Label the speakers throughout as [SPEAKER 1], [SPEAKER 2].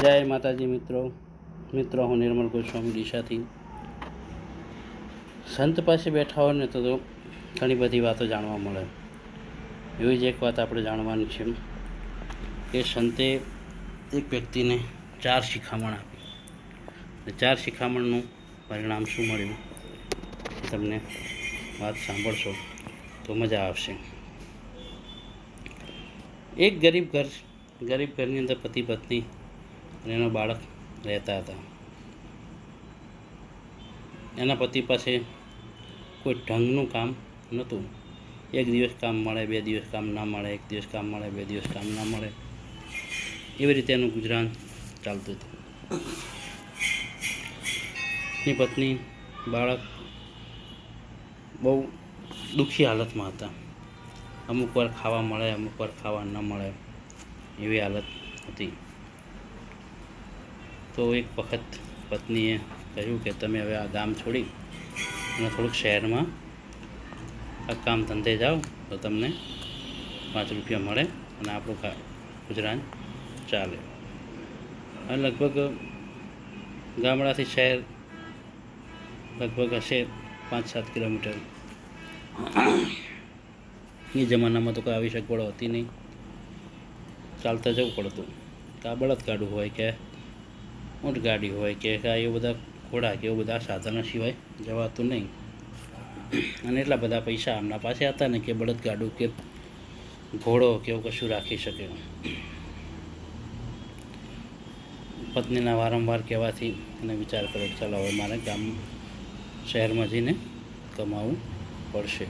[SPEAKER 1] જય માતાજી મિત્રો હું નિર્મલ ગોસ્વામી ડીસાથી. સંત પાસે બેઠા હોય ને તો ઘણી બધી વાતો જાણવા મળે. એવી જ એક વાત આપણે જાણવાની છે કે સંતે એક વ્યક્તિને 4 શિખામણ આપી. 4 શિખામણનું પરિણામ શું મળ્યું એ તમને વાત સાંભળશો તો મજા આવશે. એક ગરીબ ઘરની અંદર પતિ પત્ની અને એનો બાળક રહેતા હતા. એના પતિ પાસે કોઈ ઢંગનું કામ નહોતું. એક દિવસ કામ મળે, 2 દિવસ કામ ના મળે, 1 દિવસ કામ મળે, 2 દિવસ કામ ના મળે, એવી રીતે એનું ગુજરાન ચાલતું હતું. એની પત્ની બાળક બહુ દુઃખી હાલતમાં હતા. અમુક વાર ખાવા મળે, અમુક વાર ખાવા ન મળે, એવી હાલત હતી. તો એક વખત પત્નીએ કહ્યું કે તમે હવે આ ગામ છોડી અને થોડુંક શહેરમાં આ કામ ધંધે જાઓ તો તમને 5 રૂપિયા મળે અને આપણું ગુજરાન ચાલે. અને લગભગ ગામડાથી શહેર લગભગ હશે 5-7 કિલોમીટર. એ જમાનામાં તો કોઈ આવી સગવડો હતી નહીં, ચાલતા જવું પડતું. આ બળદગાડું હોય કે ઊંટગાડી હોય કે એવું બધા ઘોડા કે એવું બધા સાધનો સિવાય જવાતું નહીં. અને એટલા બધા પૈસા આમના પાસે હતા ને કે બળદગાડું કે ઘોડો કે એવું કશું રાખી શકે. પત્નીના વારંવાર કહેવાથી એને વિચાર કર્યો કે ચાલો હવે મારે શહેરમાં જઈને કમાવું પડશે.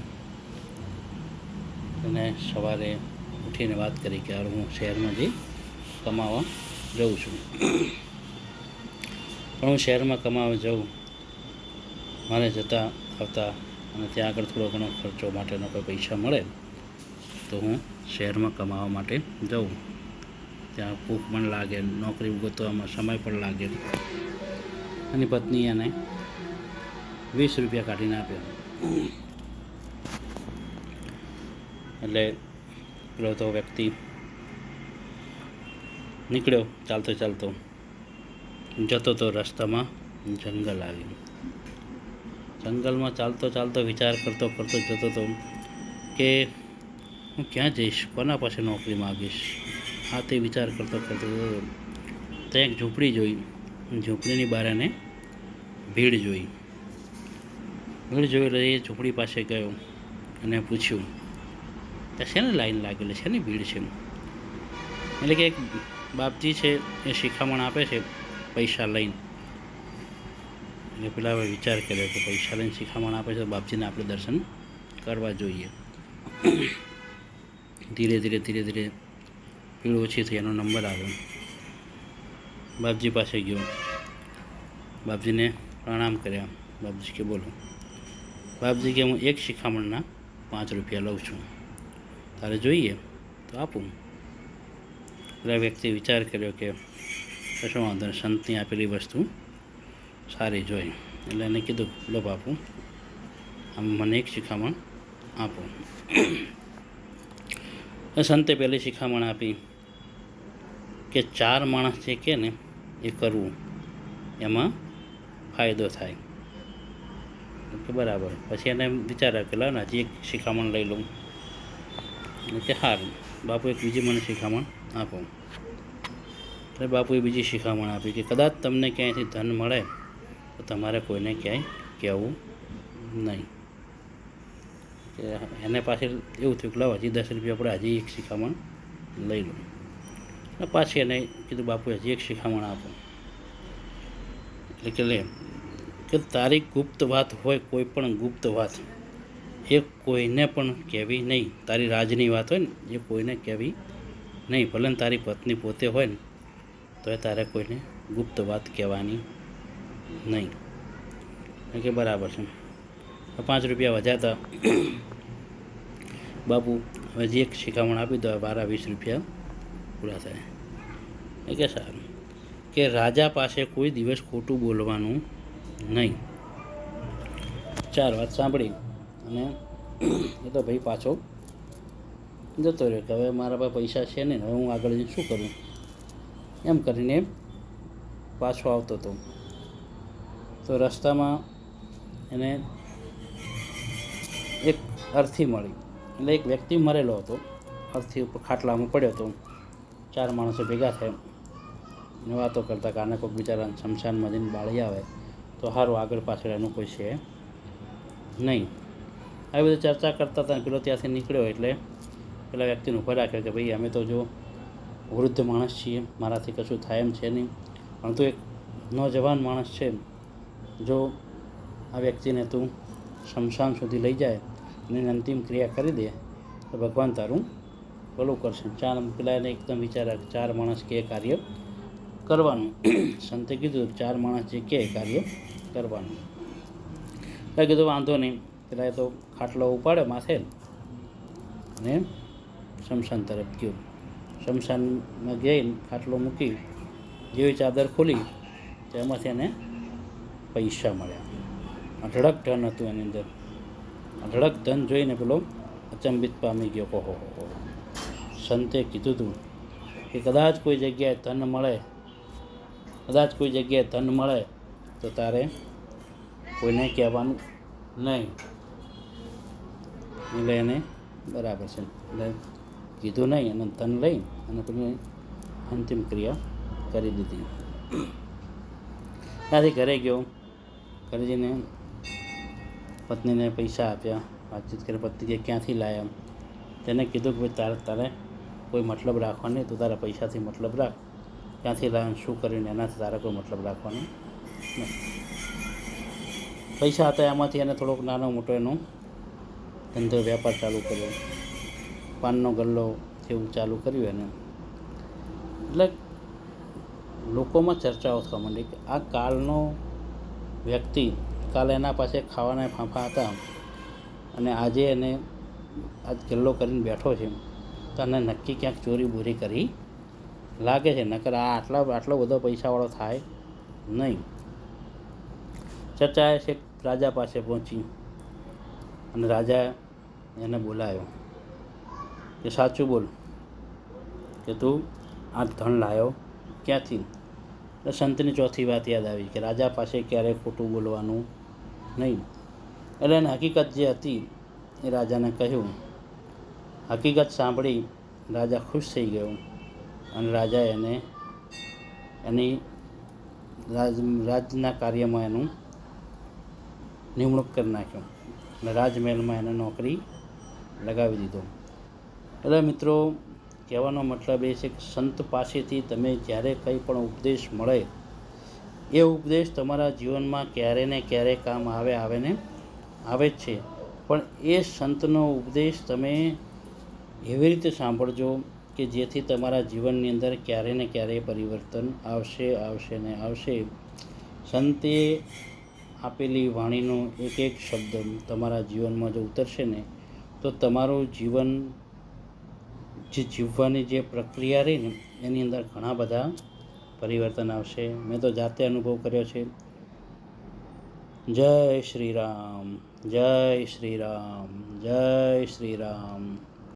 [SPEAKER 1] અને સવારે ઉઠીને વાત કરી કે હું શહેરમાં જઈ કમાવા જઉં છું. પણ હું શહેરમાં કમાવા જાઉં, મારે જતા આવતા અને ત્યાં આગળ થોડો ઘણો ખર્ચો માટેનો કોઈ પૈસા મળે તો હું શહેરમાં કમાવા માટે જાઉં. ત્યાં ભૂખ પણ લાગે, નોકરી ગોતવામાં સમય પણ લાગે. અને પત્ની એને 20 રૂપિયા કાઢીને આપ્યા. એટલે પેલો તો વ્યક્તિ નીકળ્યો ચાલતો જતો તો રસ્તામાં જંગલ આવ્યું. જંગલમાં ચાલતો વિચાર કરતો જતો તો કે હું ક્યાં જઈશ, કોના પાસે નોકરી માગીશ. આ તે વિચાર કરતો ત્યાં એક ઝૂંપડી જોઈ. ઝૂંપડીની બહાર એને ભીડ જોઈ એટલે એ ઝૂંપડી પાસે ગયો અને પૂછ્યું ત્યાં શેની લાઈન લાગેલી, શેની ભીડ છે. એટલે કે એક બાપજી છે એ શિખામણ આપે છે પૈસા લઈને. એટલે પેલા વિચાર કર્યો કે પૈસા લઈને શિખામણ આપે છે, બાપજીને આપણે દર્શન કરવા જોઈએ. ધીરે ધીરે ભીડ ઓછી થઈ, એનો નંબર આવ્યો. બાપજી પાસે ગયો, બાપજીને પ્રણામ કર્યા. બાપજી કે બોલો. બાપજી કે હું એક શિખામણના 5 રૂપિયા લઉં છું, તારે જોઈએ તો આપું. પેલા વ્યક્તિ વિચાર કર્યો કે કશો વાંધો નહીં, સંતની આપેલી વસ્તુ સારી જોઈ. એટલે એને કીધું લો બાપુ, આમ મને એક શિખામણ આપો. સંતે પહેલી શિખામણ આપી કે 4 માણસ જે કહે ને એ કરવું, એમાં ફાયદો થાય. કે બરાબર. પછી એને વિચાર્યા કે લાવ હજી એક શિખામણ લઈ લઉં. કે સારું બાપુ, એક બીજી મને શિખામણ આપો. એટલે બાપુએ બીજી શિખામણ આપી કે કદાચ તમને ક્યાંયથી ધન મળે તો તમારે કોઈને ક્યાંય કહેવું નહીં. કે એને પાસે એવું થયું કે લાવ હજી 10 રૂપિયા આપણે હજી એક શિખામણ લઈ લો. અને પાછી એને કીધું બાપુ હજી એક શિખામણ આપો. એટલે કે લે કે તારી ગુપ્ત વાત હોય, કોઈ પણ ગુપ્ત વાત એ કોઈને પણ કહેવી નહીં. તારી રાજની વાત હોય ને એ કોઈને કહેવી નહીં. ભલે ને તારી પત્ની પોતે હોય ને તો એ તારે કોઈને ગુપ્ત વાત કહેવાની નહીં. કે બરાબર છે. 5 રૂપિયા વધ્યા હતા. બાપુ હજી એક શિખામણ આપી દો, મારા 20 રૂપિયા પૂરા થાય. એ કે સારું. કે રાજા પાસે કોઈ દિવસ ખોટું બોલવાનું નહીં. 4 વાત સાંભળી અને એ તો ભાઈ પાછો જતો રહ્યો કે હવે મારા પાસે પૈસા છે ને, હવે હું આગળ જઈને શું કરું. એમ કરીને પાછો આવતો હતો તો રસ્તામાં એને એક અર્થી મળી. એટલે એક વ્યક્તિ મરેલો હતો, અર્થી ઉપર ખાટલામાં પડ્યો હતો. 4 માણસો ભેગા થયા અને વાતો કરતા કે આને કોઈક બિચારાને શમશાનમાં જઈને બાળી આવે તો સારું, આગળ પાછળ એનું કોઈ છે નહીં. આવી બધી ચર્ચા કરતા હતા. પેલો ત્યાંથી નીકળ્યો એટલે પેલા વ્યક્તિને ઊભા રાખ્યો કે ભાઈ અમે તો જો વૃદ્ધ માણસ છીએ, મારાથી કશું થાય એમ છે નહીં, પણ તું એક નોજવાન માણસ છે, જો આ વ્યક્તિને તું શમશાન સુધી લઈ જાય અને એની અંતિમ ક્રિયા કરી દે તો ભગવાન તારું ભલું કરશે. પેલા એને એકદમ વિચાર્યા કે 4 માણસ કે કાર્ય કરવાનું. સંતે કીધું 4 માણસ જે કે કાર્ય કરવાનું. એટલે કીધું વાંધો નહીં. પેલા તો ખાટલો ઉપાડે માથે અને શમશાન તરફ ગયો. શમશાનમાં જઈને ખાટલો મૂકી જેવી ચાદર ખોલી તો એમાંથી એને પૈસા મળ્યા. અઢળક ધન હતું એની અંદર. અઢળક ધન જોઈને પેલો અચંબિત પામી ગયો. ઓહો, સંતે કીધું હતું કે કદાચ કોઈ જગ્યાએ ધન મળે તો તારે કોઈને કહેવાનું નહીં. એટલે એને બરાબર છે, એટલે કીધું નહીં અને ધન લઈ અને પેલી અંતિમ ક્રિયા કરી દીધી. ત્યાંથી ઘરે ગયો. ઘરે જઈને પત્નીને પૈસા આપ્યા. વાતચીત કરી. પત્ની કે ક્યાંથી લાવ્યા? તેને કીધું કે ભાઈ તારે કોઈ મતલબ રાખવાનો નહીં, તું તારા પૈસાથી મતલબ રાખ. ક્યાંથી લાવ્યા, શું કરીને, એનાથી તારે કોઈ મતલબ રાખવાનો નહીં. પૈસા હતા એમાંથી એને થોડોક નાનો મોટો એનો ધંધો વેપાર ચાલુ કર્યો. પાનનો ગલ્લો જેવું ચાલુ કર્યું એને. એટલે લોકોમાં ચર્ચાઓ થવા માંડી કે આ કાલનો વ્યક્તિ, કાલે એના પાસે ખાવાના ફાંફા હતા અને આજે એને આજ ગલ્લો કરીને બેઠો છે તો એને નક્કી ક્યાંક ચોરી બોરી કરી લાગે છે. નકર આ આટલો બધો પૈસાવાળો થાય નહીં. ચર્ચા છે રાજા પાસે પહોંચી અને રાજા એને બોલાવ્યો કે સાચું બોલ કે તું આ ધન લાવ્યો ક્યાંથી? એટલે સંતની ચોથી વાત યાદ આવી કે રાજા પાસે ક્યારેય ખોટું બોલવાનું નહીં. એટલે એને હકીકત જે હતી એ રાજાને કહ્યું. હકીકત સાંભળી રાજા ખુશ થઈ ગયો અને રાજાએ એને એની રાજના કાર્યમાં એનું નિમણૂક કરી નાખ્યો અને રાજમહેલમાં એને નોકરી લગાવી દીધો. એટલે મિત્રો, કહેવાનો મતલબ એ છે કે સંત પાસેથી તમે જ્યારે કંઈ પણ ઉપદેશ મળે એ ઉપદેશ તમારા જીવનમાં ક્યારે ને ક્યારે કામ આવે જ છે. પણ એ સંતનો ઉપદેશ તમે એવી રીતે સાંભળજો કે જેથી તમારા જીવનની અંદર ક્યારે ને ક્યારે પરિવર્તન આવશે. સંતે આપેલી વાણીનો એક એક શબ્દ તમારા જીવનમાં જો ઉતરશે ને તો તમારું જીવન જે જીવવાની જે પ્રક્રિયા રહી ને એની અંદર ઘણા બધા પરિવર્તન આવશે. મેં તો જાતે અનુભવ કર્યો છે. જય શ્રી રામ, જય શ્રી રામ, જય શ્રી રામ.